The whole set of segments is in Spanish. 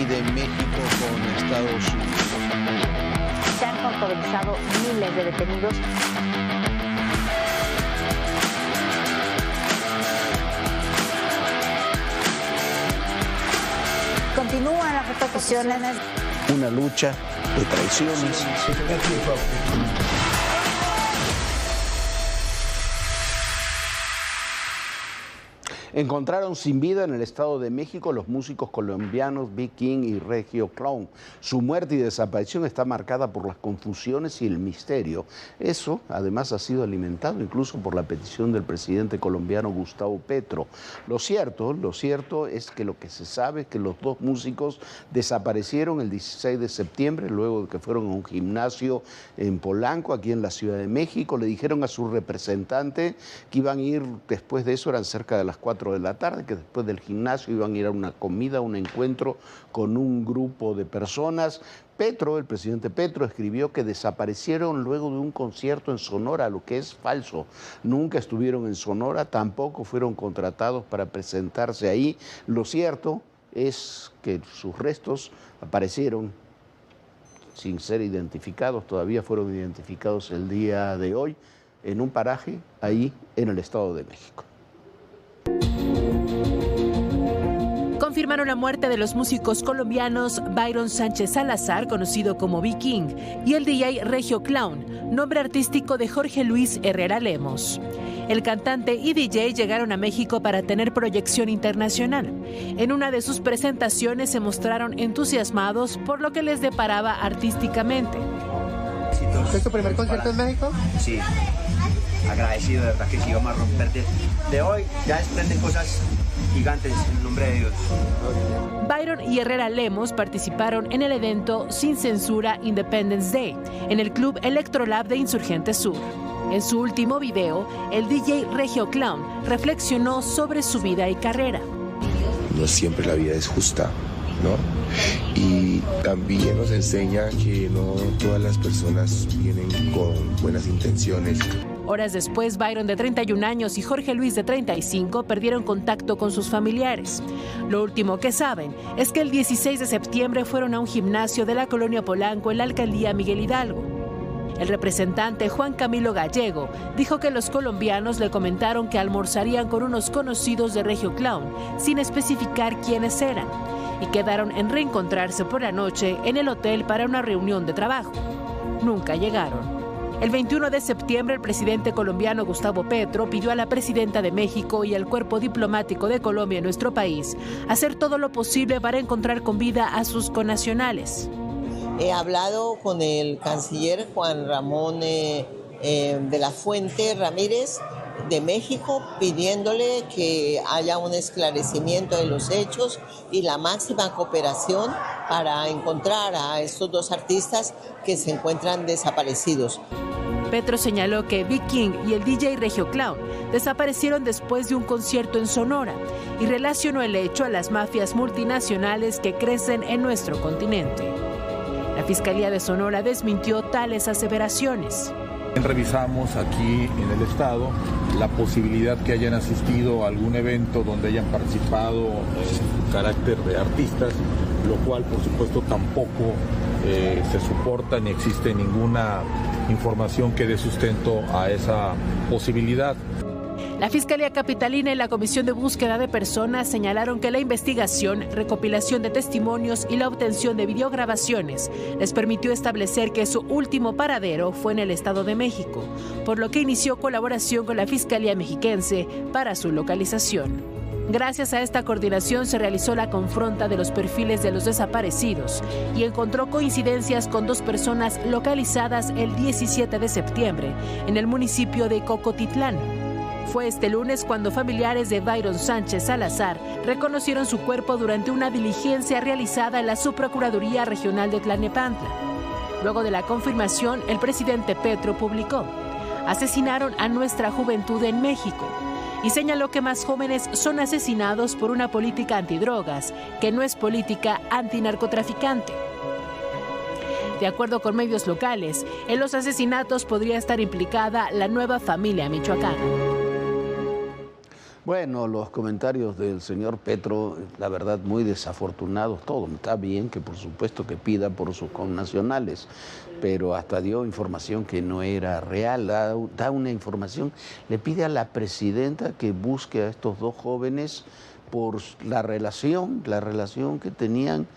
ahí de México con Estados Unidos. Se han contabilizado miles de detenidos. Continúan las repercusiones. Una lucha de traiciones. Encontraron sin vida en el Estado de México los músicos colombianos Big King y Regio Clown. Su muerte y desaparición está marcada por las confusiones y el misterio. Eso, además, ha sido alimentado incluso por la petición del presidente colombiano Gustavo Petro. Lo cierto es que lo que se sabe es que los dos músicos desaparecieron el 16 de septiembre, luego de que fueron a un gimnasio en Polanco, aquí en la Ciudad de México. Le dijeron a su representante que iban a ir, después de eso eran cerca de las 4 de la tarde, que después del gimnasio iban a ir a una comida, un encuentro con un grupo de personas. El presidente Petro, escribió que desaparecieron luego de un concierto en Sonora, lo que es falso. Nunca estuvieron en Sonora, tampoco fueron contratados para presentarse ahí. Lo cierto es que sus restos aparecieron sin ser identificados, todavía fueron identificados el día de hoy en un paraje ahí en el Estado de México. Confirmaron la muerte de los músicos colombianos Byron Sánchez Salazar, conocido como Big King, y el DJ Regio Clown, nombre artístico de Jorge Luis Herrera Lemos. El cantante y DJ llegaron a México para tener proyección internacional. En una de sus presentaciones se mostraron entusiasmados por lo que les deparaba artísticamente. ¿Es tu primer concierto en México? Sí, agradecido, de verdad que sí, vamos a romper de hoy, ya desprenden cosas gigantes en el nombre de Dios. Byron y Herrera Lemos participaron en el evento Sin Censura Independence Day en el Club Electrolab de Insurgente Sur. En su último video, el DJ Regio Clown reflexionó sobre su vida y carrera. No siempre la vida es justa, ¿no? Y también nos enseña que no todas las personas vienen con buenas intenciones. Horas después, Byron, de 31 años, y Jorge Luis, de 35, perdieron contacto con sus familiares. Lo último que saben es que el 16 de septiembre fueron a un gimnasio de la colonia Polanco en la alcaldía Miguel Hidalgo. El representante Juan Camilo Gallego dijo que los colombianos le comentaron que almorzarían con unos conocidos de Regio Clown, sin especificar quiénes eran, y quedaron en reencontrarse por la noche en el hotel para una reunión de trabajo. Nunca llegaron. El 21 de septiembre, el presidente colombiano Gustavo Petro pidió a la presidenta de México y al cuerpo diplomático de Colombia en nuestro país hacer todo lo posible para encontrar con vida a sus connacionales. He hablado con el canciller Juan Ramón de la Fuente Ramírez de México, pidiéndole que haya un esclarecimiento de los hechos y la máxima cooperación para encontrar a estos dos artistas que se encuentran desaparecidos. Petro señaló que Big King y el DJ Regio Clown desaparecieron después de un concierto en Sonora y relacionó el hecho a las mafias multinacionales que crecen en nuestro continente. La Fiscalía de Sonora desmintió tales aseveraciones. Revisamos aquí en el estado la posibilidad que hayan asistido a algún evento donde hayan participado en carácter de artistas, lo cual por supuesto tampoco se soporta ni existe ninguna información que dé sustento a esa posibilidad. La Fiscalía Capitalina y la Comisión de Búsqueda de Personas señalaron que la investigación, recopilación de testimonios y la obtención de videograbaciones les permitió establecer que su último paradero fue en el Estado de México, por lo que inició colaboración con la Fiscalía Mexiquense para su localización. Gracias a esta coordinación se realizó la confronta de los perfiles de los desaparecidos y encontró coincidencias con dos personas localizadas el 17 de septiembre en el municipio de Cocotitlán. Fue este lunes cuando familiares de Byron Sánchez Salazar reconocieron su cuerpo durante una diligencia realizada en la Subprocuraduría Regional de Tlalnepantla. Luego de la confirmación, el presidente Petro publicó: "Asesinaron a nuestra juventud en México", y señaló que más jóvenes son asesinados por una política antidrogas que no es política antinarcotraficante. De acuerdo con medios locales, en los asesinatos podría estar implicada la nueva familia michoacana. Bueno, los comentarios del señor Petro, la verdad, muy desafortunados. Todo está bien que por supuesto que pida por sus connacionales, pero hasta dio información que no era real, da una información, le pide a la presidenta que busque a estos dos jóvenes por la relación que tenían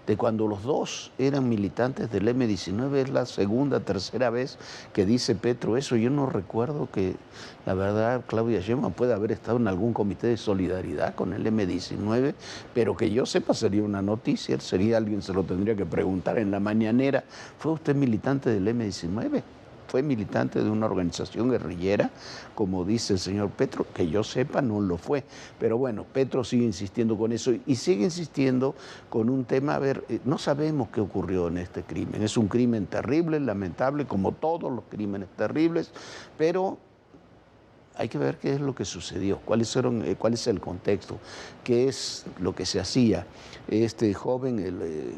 de cuando los dos eran militantes del M-19. Es la segunda, tercera vez que dice Petro eso. Yo no recuerdo que, la verdad, Claudia Sheinbaum puede haber estado en algún comité de solidaridad con el M-19, pero que yo sepa sería una noticia, alguien se lo tendría que preguntar en la mañanera. ¿Fue usted militante del M-19? ¿Fue militante de una organización guerrillera, como dice el señor Petro? Que yo sepa, no lo fue. Pero bueno, Petro sigue insistiendo con eso y sigue insistiendo con un tema. A ver, no sabemos qué ocurrió en este crimen. Es un crimen terrible, lamentable, como todos los crímenes terribles, pero hay que ver qué es lo que sucedió, cuál es el contexto, qué es lo que se hacía. Este joven,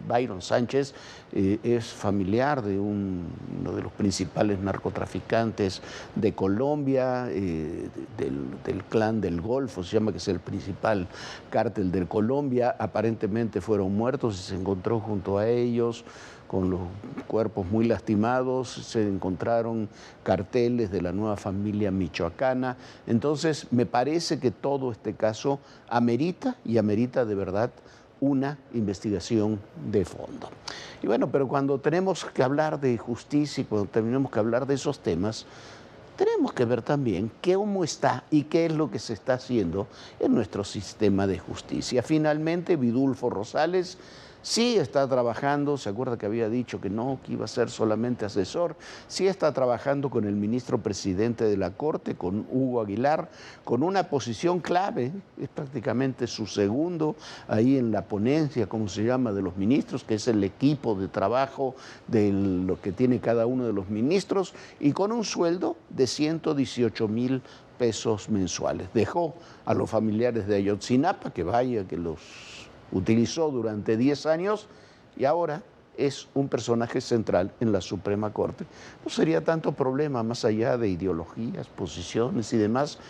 Byron Sánchez, es familiar de uno de los principales narcotraficantes de Colombia, del clan del Golfo, se llama, que es el principal cártel de Colombia. Aparentemente fueron muertos y se encontró junto a ellos con los cuerpos muy lastimados, se encontraron carteles de la Nueva Familia Michoacana. Entonces, me parece que todo este caso amerita de verdad una investigación de fondo. Y bueno, pero cuando tenemos que hablar de justicia y cuando tenemos que hablar de esos temas, tenemos que ver también cómo está y qué es lo que se está haciendo en nuestro sistema de justicia. Finalmente, Vidulfo Rosales sí está trabajando, se acuerda que había dicho que no, que iba a ser solamente asesor, sí está trabajando con el ministro presidente de la Corte, con Hugo Aguilar, con una posición clave, es prácticamente su segundo ahí en la ponencia, como se llama, de los ministros, que es el equipo de trabajo de lo que tiene cada uno de los ministros, y con un sueldo de 118,000 pesos mensuales. Dejó a los familiares de Ayotzinapa, que vaya, que los utilizó durante 10 años y ahora es un personaje central en la Suprema Corte. No sería tanto problema más allá de ideologías, posiciones y demás,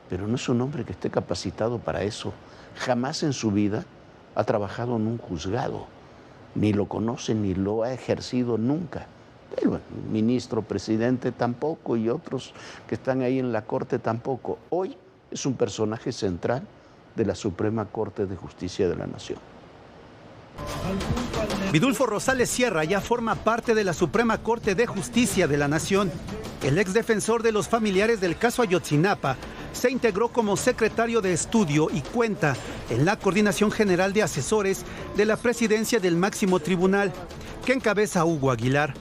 pero no es un hombre que esté capacitado para eso. Jamás en su vida ha trabajado en un juzgado, ni lo conoce, ni lo ha ejercido nunca. Pero bueno, el ministro presidente tampoco y otros que están ahí en la Corte tampoco. Hoy es un personaje central de la Suprema Corte de Justicia de la Nación. Vidulfo Rosales Sierra ya forma parte de la Suprema Corte de Justicia de la Nación. El exdefensor de los familiares del caso Ayotzinapa se integró como secretario de estudio y cuenta en la Coordinación General de Asesores de la Presidencia del Máximo Tribunal, que encabeza Hugo Aguilar.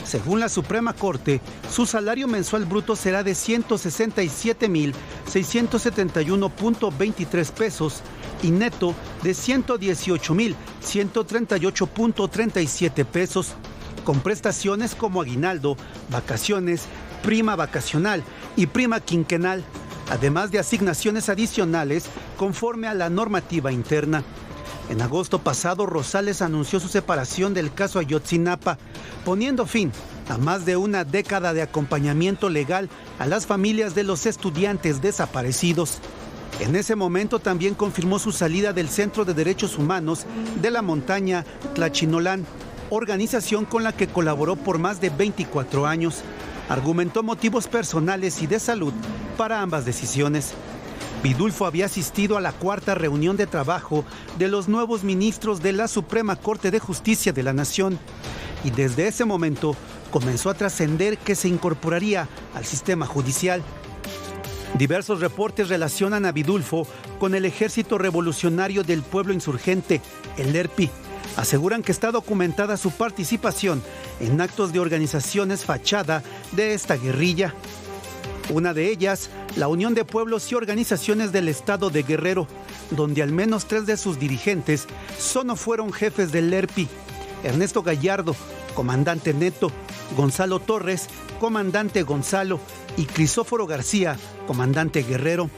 Según la Suprema Corte, su salario mensual bruto será de 167,671.23 pesos y neto de 118,138.37 pesos, con prestaciones como aguinaldo, vacaciones, prima vacacional y prima quinquenal, además de asignaciones adicionales conforme a la normativa interna. En agosto pasado, Rosales anunció su separación del caso Ayotzinapa, poniendo fin a más de una década de acompañamiento legal a las familias de los estudiantes desaparecidos. En ese momento también confirmó su salida del Centro de Derechos Humanos de la Montaña Tlachinolán, organización con la que colaboró por más de 24 años. Argumentó motivos personales y de salud para ambas decisiones. Vidulfo había asistido a la cuarta reunión de trabajo de los nuevos ministros de la Suprema Corte de Justicia de la Nación y desde ese momento comenzó a trascender que se incorporaría al sistema judicial. Diversos reportes relacionan a Vidulfo con el Ejército Revolucionario del Pueblo Insurgente, el ERPI. Aseguran que está documentada su participación en actos de organizaciones fachada de esta guerrilla. Una de ellas, la Unión de Pueblos y Organizaciones del Estado de Guerrero, donde al menos 3 de sus dirigentes son o fueron jefes del ERPI: Ernesto Gallardo, comandante Neto; Gonzalo Torres, comandante Gonzalo; y Crisóforo García, comandante Guerrero.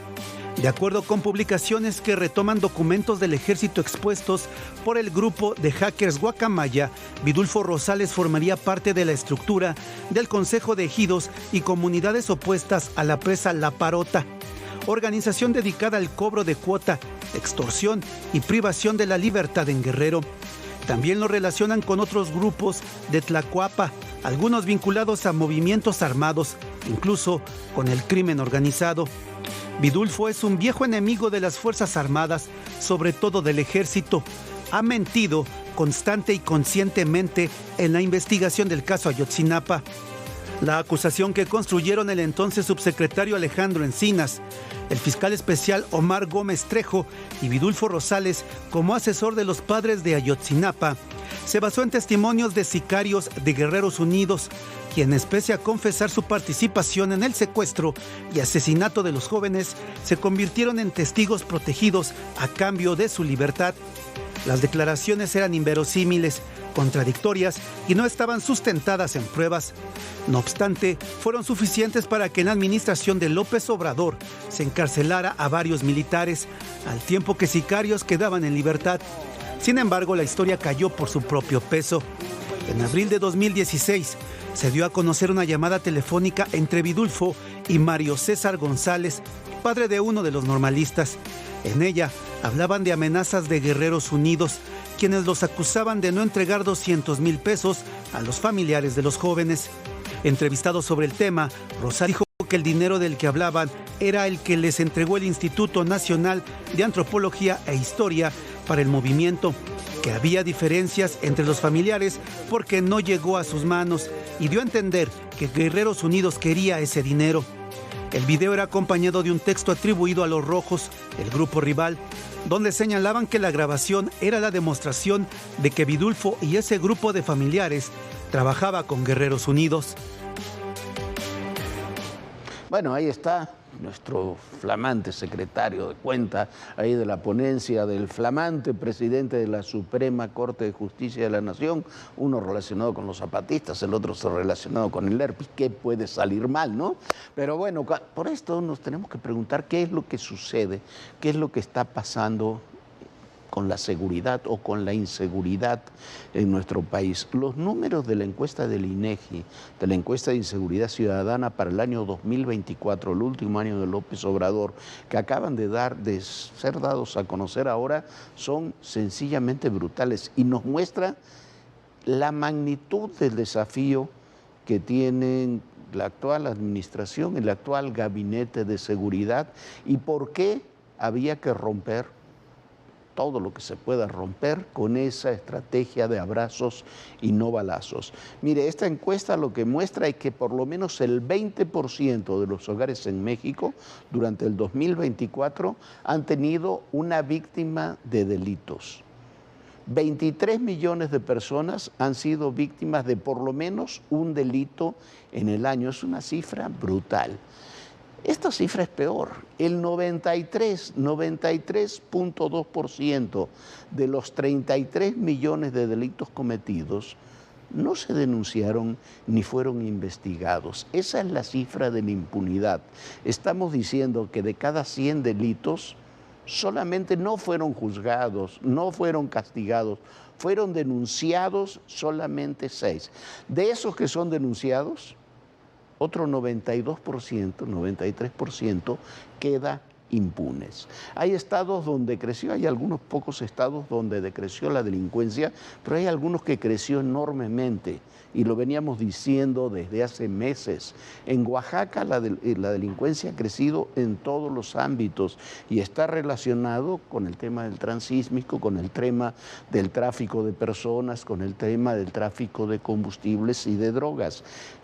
De acuerdo con publicaciones que retoman documentos del ejército expuestos por el grupo de hackers Guacamaya, Vidulfo Rosales formaría parte de la estructura del Consejo de Ejidos y comunidades opuestas a la presa La Parota, organización dedicada al cobro de cuota, extorsión y privación de la libertad en Guerrero. También lo relacionan con otros grupos de Tlacoapa, algunos vinculados a movimientos armados, incluso con el crimen organizado. Vidulfo es un viejo enemigo de las Fuerzas Armadas, sobre todo del Ejército. Ha mentido constante y conscientemente en la investigación del caso Ayotzinapa. La acusación que construyeron el entonces subsecretario Alejandro Encinas, el fiscal especial Omar Gómez Trejo y Vidulfo Rosales como asesor de los padres de Ayotzinapa se basó en testimonios de sicarios de Guerreros Unidos, quienes, pese a confesar su participación en el secuestro y asesinato de los jóvenes, se convirtieron en testigos protegidos a cambio de su libertad. Las declaraciones eran inverosímiles, contradictorias y no estaban sustentadas en pruebas. No obstante, fueron suficientes para que en la administración de López Obrador se encarcelara a varios militares, al tiempo que sicarios quedaban en libertad. Sin embargo, la historia cayó por su propio peso. En abril de 2016, se dio a conocer una llamada telefónica entre Vidulfo y Mario César González, padre de uno de los normalistas. En ella hablaban de amenazas de Guerreros Unidos, quienes los acusaban de no entregar 200,000 pesos a los familiares de los jóvenes. Entrevistado sobre el tema, Rosario dijo que el dinero del que hablaban era el que les entregó el Instituto Nacional de Antropología e Historia para el movimiento, que había diferencias entre los familiares porque no llegó a sus manos, y dio a entender que Guerreros Unidos quería ese dinero. El video era acompañado de un texto atribuido a Los Rojos, el grupo rival, donde señalaban que la grabación era la demostración de que Vidulfo y ese grupo de familiares trabajaba con Guerreros Unidos. Bueno, ahí está nuestro flamante secretario de Cuenta, ahí de la ponencia del flamante presidente de la Suprema Corte de Justicia de la Nación, uno relacionado con los zapatistas, el otro relacionado con el herpes. ¿Qué puede salir mal, no? Pero bueno, por esto nos tenemos que preguntar qué es lo que sucede, qué es lo que está pasando con la seguridad o con la inseguridad en nuestro país. Los números de la encuesta del INEGI, de la encuesta de inseguridad ciudadana para el año 2024, el último año de López Obrador, que acaban de ser dados a conocer ahora, son sencillamente brutales y nos muestra la magnitud del desafío que tienen la actual administración, el actual gabinete de seguridad, y por qué había que romper todo lo que se pueda romper con esa estrategia de abrazos y no balazos. Mire, esta encuesta lo que muestra es que por lo menos el 20% de los hogares en México durante el 2024 han tenido una víctima de delitos. 23 millones de personas han sido víctimas de por lo menos un delito en el año. Es una cifra brutal. Esta cifra es peor. El 93.2% de los 33 millones de delitos cometidos no se denunciaron ni fueron investigados. Esa es la cifra de la impunidad. Estamos diciendo que de cada 100 delitos, solamente no fueron juzgados, no fueron castigados, fueron denunciados solamente 6. De esos que son denunciados, otro 92%, 93% queda impunes. Hay estados donde creció, hay algunos pocos estados donde decreció la delincuencia, pero hay algunos que creció enormemente y lo veníamos diciendo desde hace meses. En Oaxaca la delincuencia ha crecido en todos los ámbitos y está relacionado con el tema del transísmico, con el tema del tráfico de personas, con el tema del tráfico de combustibles y de drogas.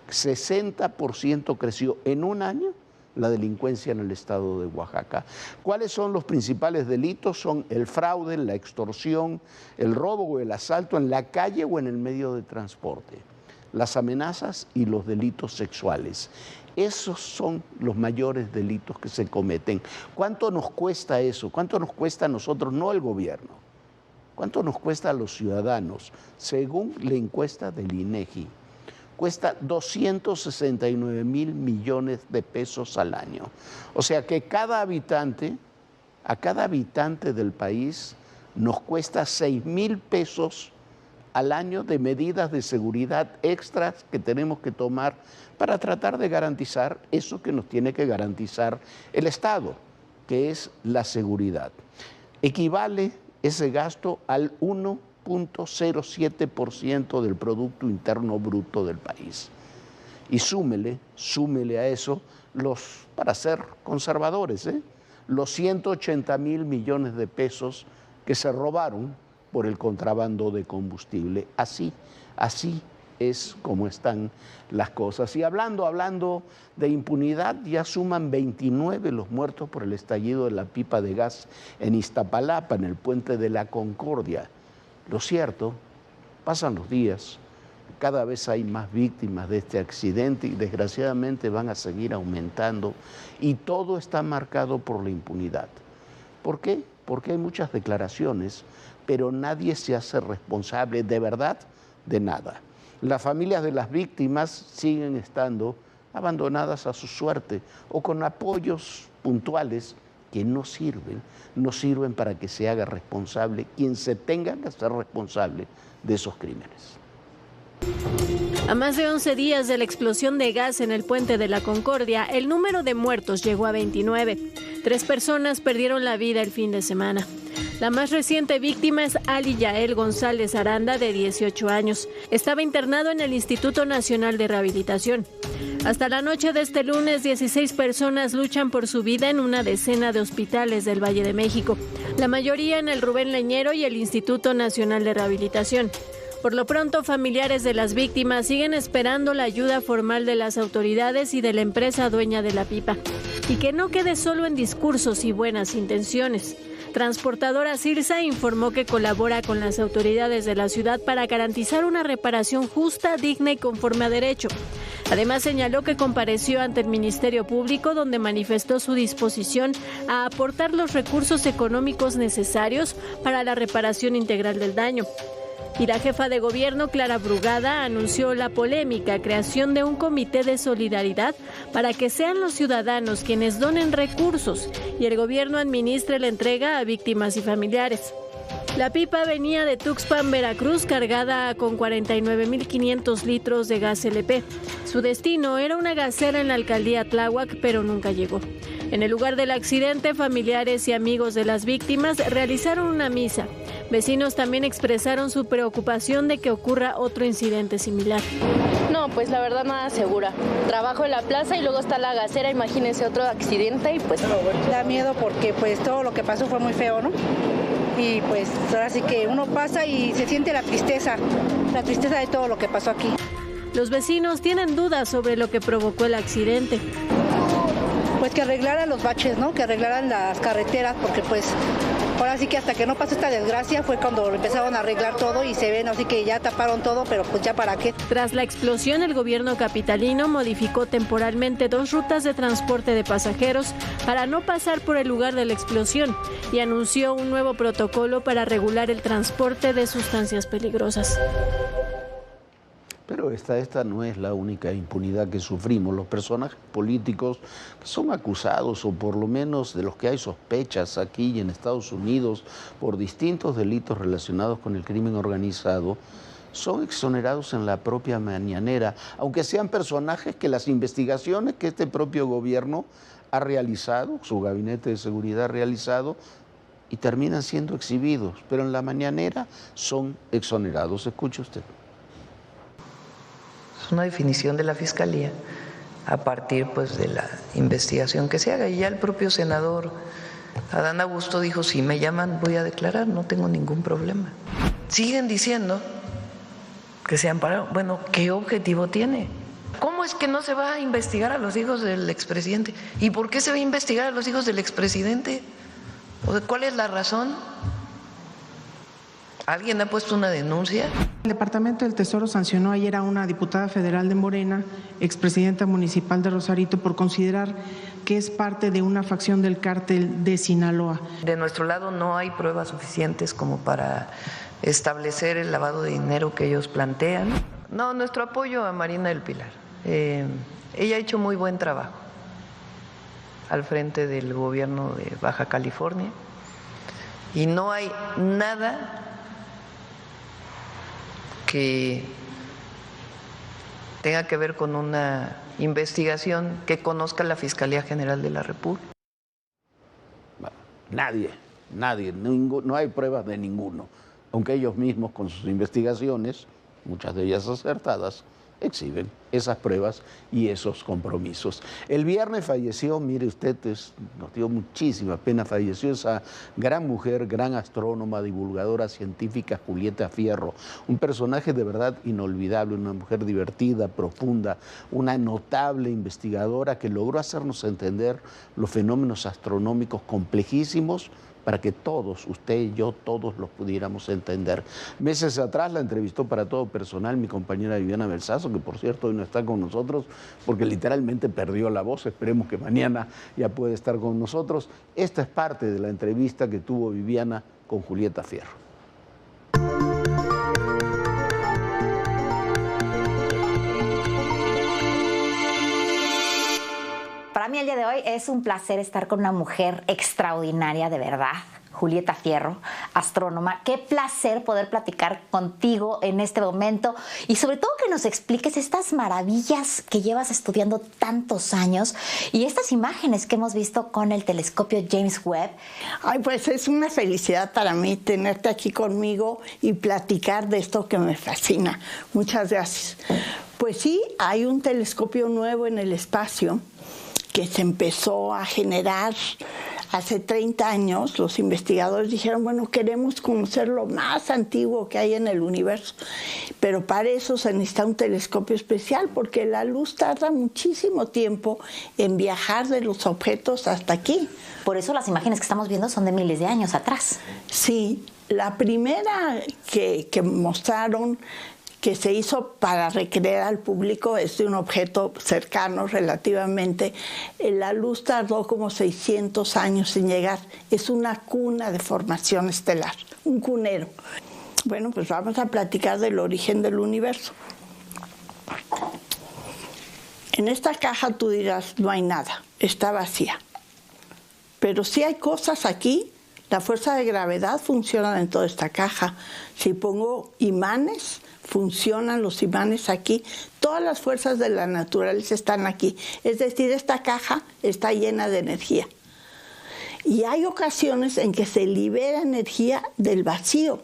60% creció en un año la delincuencia en el estado de Oaxaca. ¿Cuáles son los principales delitos? Son el fraude, la extorsión, el robo o el asalto en la calle o en el medio de transporte, las amenazas y los delitos sexuales. Esos son los mayores delitos que se cometen. ¿Cuánto nos cuesta eso? ¿Cuánto nos cuesta a nosotros, no al gobierno? ¿Cuánto nos cuesta a los ciudadanos? Según la encuesta del INEGI, cuesta 269.000 millones de pesos al año. O sea que a cada habitante del país nos cuesta 6.000 pesos al año de medidas de seguridad extras que tenemos que tomar para tratar de garantizar eso que nos tiene que garantizar el Estado, que es la seguridad. Equivale ese gasto al 1.07% del Producto Interno Bruto del país. Y súmele a eso, para ser conservadores, los 180.000 millones de pesos que se robaron por el contrabando de combustible. Así es como están las cosas. Y hablando de impunidad, ya suman 29 los muertos por el estallido de la pipa de gas en Iztapalapa, en el puente de la Concordia. Lo cierto, pasan los días, cada vez hay más víctimas de este accidente y desgraciadamente van a seguir aumentando y todo está marcado por la impunidad. ¿Por qué? Porque hay muchas declaraciones, pero nadie se hace responsable de verdad de nada. Las familias de las víctimas siguen estando abandonadas a su suerte o con apoyos puntuales que no sirven para que se haga responsable quien se tenga que hacer responsable de esos crímenes. A más de 11 días de la explosión de gas en el puente de la Concordia, el número de muertos llegó a 29. 3 personas perdieron la vida el fin de semana. La más reciente víctima es Ali Yael González Aranda, de 18 años. Estaba internado en el Instituto Nacional de Rehabilitación. Hasta la noche de este lunes, 16 personas luchan por su vida en una decena de hospitales del Valle de México, la mayoría en el Rubén Leñero y el Instituto Nacional de Rehabilitación. Por lo pronto, familiares de las víctimas siguen esperando la ayuda formal de las autoridades y de la empresa dueña de la pipa. Y que no quede solo en discursos y buenas intenciones. Transportadora Cirsa informó que colabora con las autoridades de la ciudad para garantizar una reparación justa, digna y conforme a derecho. Además, señaló que compareció ante el Ministerio Público, donde manifestó su disposición a aportar los recursos económicos necesarios para la reparación integral del daño. Y la jefa de gobierno, Clara Brugada, anunció la polémica creación de un comité de solidaridad para que sean los ciudadanos quienes donen recursos y el gobierno administre la entrega a víctimas y familiares. La pipa venía de Tuxpan, Veracruz, cargada con 49.500 litros de gas LP. Su destino era una gasera en la alcaldía Tláhuac, pero nunca llegó. En el lugar del accidente, familiares y amigos de las víctimas realizaron una misa. Vecinos también expresaron su preocupación de que ocurra otro incidente similar. No, pues la verdad nada segura. Trabajo en la plaza y luego está la gasera, imagínense otro accidente y pues... Da miedo porque pues todo lo que pasó fue muy feo, ¿no? Y pues ahora sí que uno pasa y se siente la tristeza de todo lo que pasó aquí. Los vecinos tienen dudas sobre lo que provocó el accidente. Pues que arreglaran los baches, ¿no? Que arreglaran las carreteras, porque pues ahora sí que hasta que no pasó esta desgracia fue cuando empezaron a arreglar todo y se ven así que ya taparon todo, pero pues ya para qué. Tras la explosión, el gobierno capitalino modificó temporalmente 2 rutas de transporte de pasajeros para no pasar por el lugar de la explosión y anunció un nuevo protocolo para regular el transporte de sustancias peligrosas. Pero esta no es la única impunidad que sufrimos. Los personajes políticos que son acusados, o por lo menos de los que hay sospechas aquí y en Estados Unidos, por distintos delitos relacionados con el crimen organizado, son exonerados en la propia mañanera, aunque sean personajes que las investigaciones que este propio gobierno ha realizado, su gabinete de seguridad ha realizado, y terminan siendo exhibidos, pero en la mañanera son exonerados. Escuche usted. Una definición de la Fiscalía a partir pues de la investigación que se haga, y ya el propio senador Adán Augusto dijo: si me llaman voy a declarar, no tengo ningún problema. Siguen diciendo que se ampararon. Bueno, ¿qué objetivo tiene? ¿Cómo es que no se va a investigar a los hijos del expresidente? ¿Y por qué se va a investigar a los hijos del expresidente? ¿Cuál es la razón? ¿Alguien ha puesto una denuncia? El Departamento del Tesoro sancionó ayer a una diputada federal de Morena, expresidenta municipal de Rosarito, por considerar que es parte de una facción del cártel de Sinaloa. De nuestro lado no hay pruebas suficientes como para establecer el lavado de dinero que ellos plantean. No, nuestro apoyo a Marina del Pilar. Ella ha hecho muy buen trabajo al frente del gobierno de Baja California y no hay nada que tenga que ver con una investigación que conozca la Fiscalía General de la República. Nadie, no hay pruebas de ninguno, aunque ellos mismos con sus investigaciones, muchas de ellas acertadas, exhiben esas pruebas y esos compromisos. El viernes falleció, mire usted, nos dio muchísima pena, falleció esa gran mujer, gran astrónoma, divulgadora científica, Julieta Fierro, un personaje de verdad inolvidable, una mujer divertida, profunda, una notable investigadora que logró hacernos entender los fenómenos astronómicos complejísimos para que todos, usted y yo, todos los pudiéramos entender. Meses atrás la entrevistó para Todo Personal mi compañera Viviana Belsazo, que por cierto hoy no está con nosotros porque literalmente perdió la voz. Esperemos que mañana ya pueda estar con nosotros. Esta es parte de la entrevista que tuvo Viviana con Julieta Fierro. Para mí el día de hoy es un placer estar con una mujer extraordinaria, de verdad, Julieta Fierro, astrónoma. Qué placer poder platicar contigo en este momento y sobre todo que nos expliques estas maravillas que llevas estudiando tantos años y estas imágenes que hemos visto con el telescopio James Webb. Ay, pues es una felicidad para mí tenerte aquí conmigo y platicar de esto que me fascina. Muchas gracias. Pues sí, hay un telescopio nuevo en el espacio que se empezó a generar hace 30 años. Los investigadores dijeron, bueno, queremos conocer lo más antiguo que hay en el universo, pero para eso se necesita un telescopio especial, porque la luz tarda muchísimo tiempo en viajar de los objetos hasta aquí. Por eso las imágenes que estamos viendo son de miles de años atrás. Sí, la primera que mostraron, que se hizo para recrear al público, es de un objeto cercano relativamente. La luz tardó como 600 años en llegar. Es una cuna de formación estelar, un cunero. Bueno, pues vamos a platicar del origen del universo. En esta caja tú dirás, no hay nada, está vacía. Pero sí hay cosas aquí. La fuerza de gravedad funciona en toda esta caja. Si pongo imanes, funcionan los imanes aquí. Todas las fuerzas de la naturaleza están aquí. Es decir, esta caja está llena de energía. Y hay ocasiones en que se libera energía del vacío.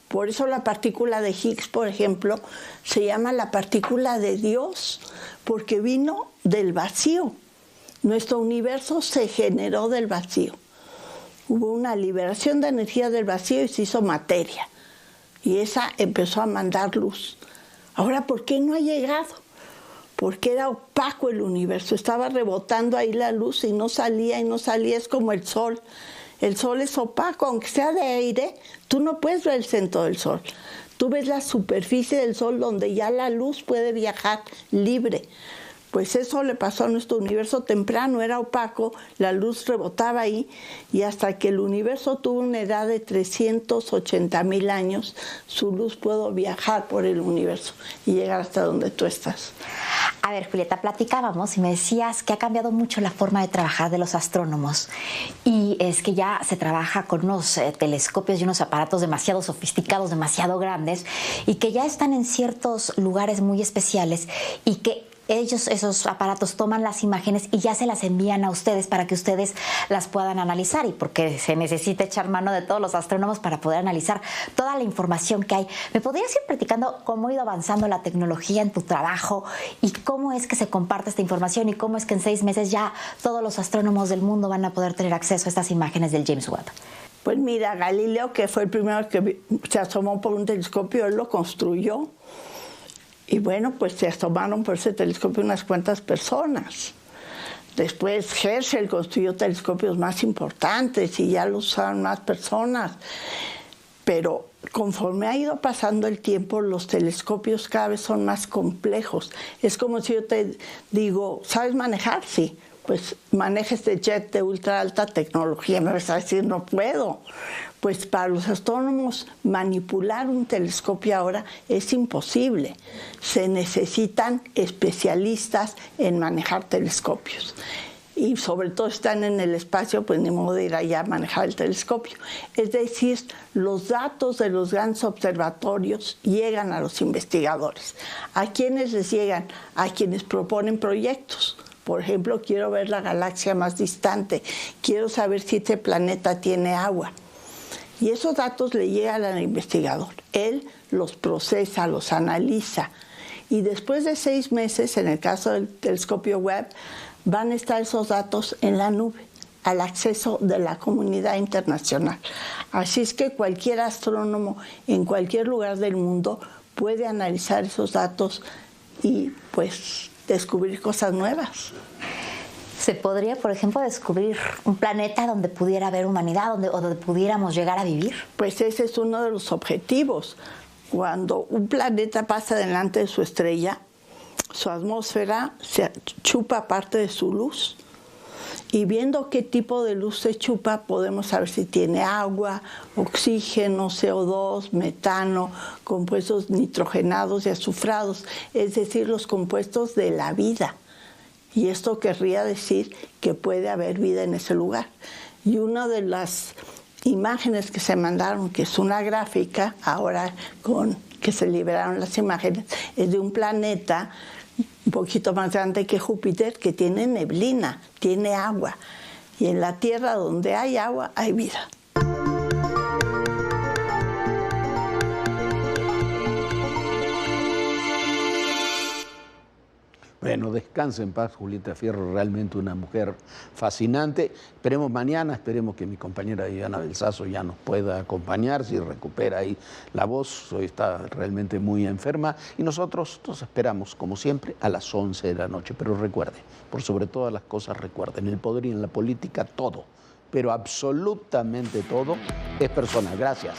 Por eso la partícula de Higgs, por ejemplo, se llama la partícula de Dios, porque vino del vacío. Nuestro universo se generó del vacío. Hubo una liberación de energía del vacío y se hizo materia. Y esa empezó a mandar luz. Ahora, ¿por qué no ha llegado? Porque era opaco el universo. Estaba rebotando ahí la luz y no salía y no salía. Es como el sol. El sol es opaco, aunque sea de aire, tú no puedes ver el centro del sol. Tú ves la superficie del sol donde ya la luz puede viajar libre. Pues eso le pasó a nuestro universo temprano, era opaco, la luz rebotaba ahí, y hasta que el universo tuvo una edad de 380,000 años, su luz pudo viajar por el universo y llegar hasta donde tú estás. A ver, Julieta, platicábamos y me decías que ha cambiado mucho la forma de trabajar de los astrónomos, y es que ya se trabaja con unos telescopios y unos aparatos demasiado sofisticados, demasiado grandes, y que ya están en ciertos lugares muy especiales y que esos aparatos toman las imágenes y ya se las envían a ustedes para que ustedes las puedan analizar, y porque se necesita echar mano de todos los astrónomos para poder analizar toda la información que hay. ¿Me podrías ir platicando cómo ha ido avanzando la tecnología en tu trabajo y cómo es que se comparte esta información y cómo es que en 6 meses ya todos los astrónomos del mundo van a poder tener acceso a estas imágenes del James Webb? Pues mira, Galileo, que fue el primero que se asomó por un telescopio, él lo construyó. Y bueno, pues se asomaron por ese telescopio unas cuantas personas. Después Herschel construyó telescopios más importantes y ya lo usaron más personas. Pero conforme ha ido pasando el tiempo, los telescopios cada vez son más complejos. Es como si yo te digo, ¿sabes manejar? Sí. pues maneja este jet de ultra alta tecnología. Me vas a decir, no puedo. Pues para los astrónomos manipular un telescopio ahora es imposible. Se necesitan especialistas en manejar telescopios. Y sobre todo están en el espacio, pues ni modo de ir allá a manejar el telescopio. Es decir, los datos de los grandes observatorios llegan a los investigadores. ¿A quiénes les llegan? A quienes proponen proyectos. Por ejemplo, quiero ver la galaxia más distante, quiero saber si este planeta tiene agua. Y esos datos le llegan al investigador. Él los procesa, los analiza. Y después de 6 meses, en el caso del telescopio Webb, van a estar esos datos en la nube, al acceso de la comunidad internacional. Así es que cualquier astrónomo en cualquier lugar del mundo puede analizar esos datos y pues descubrir cosas nuevas. ¿Se podría, por ejemplo, descubrir un planeta donde pudiera haber humanidad, donde pudiéramos llegar a vivir? Pues ese es uno de los objetivos. Cuando un planeta pasa delante de su estrella, su atmósfera se chupa parte de su luz. Y viendo qué tipo de luz se chupa, podemos saber si tiene agua, oxígeno, CO2, metano, compuestos nitrogenados y azufrados, es decir, los compuestos de la vida. Y esto querría decir que puede haber vida en ese lugar. Y una de las imágenes que se mandaron, que es una gráfica, ahora que se liberaron las imágenes, es de un planeta un poquito más grande que Júpiter, que tiene neblina, tiene agua. Y en la Tierra, donde hay agua, hay vida. Bueno, descanse en paz, Julieta Fierro, realmente una mujer fascinante. Esperemos mañana, esperemos que mi compañera Diana Belsazo ya nos pueda acompañar, si recupera ahí la voz, hoy está realmente muy enferma. Y nosotros nos esperamos, como siempre, a las 11 de la noche. Pero recuerde, por sobre todas las cosas, recuerden, en el poder y en la política todo, pero absolutamente todo es personal. Gracias.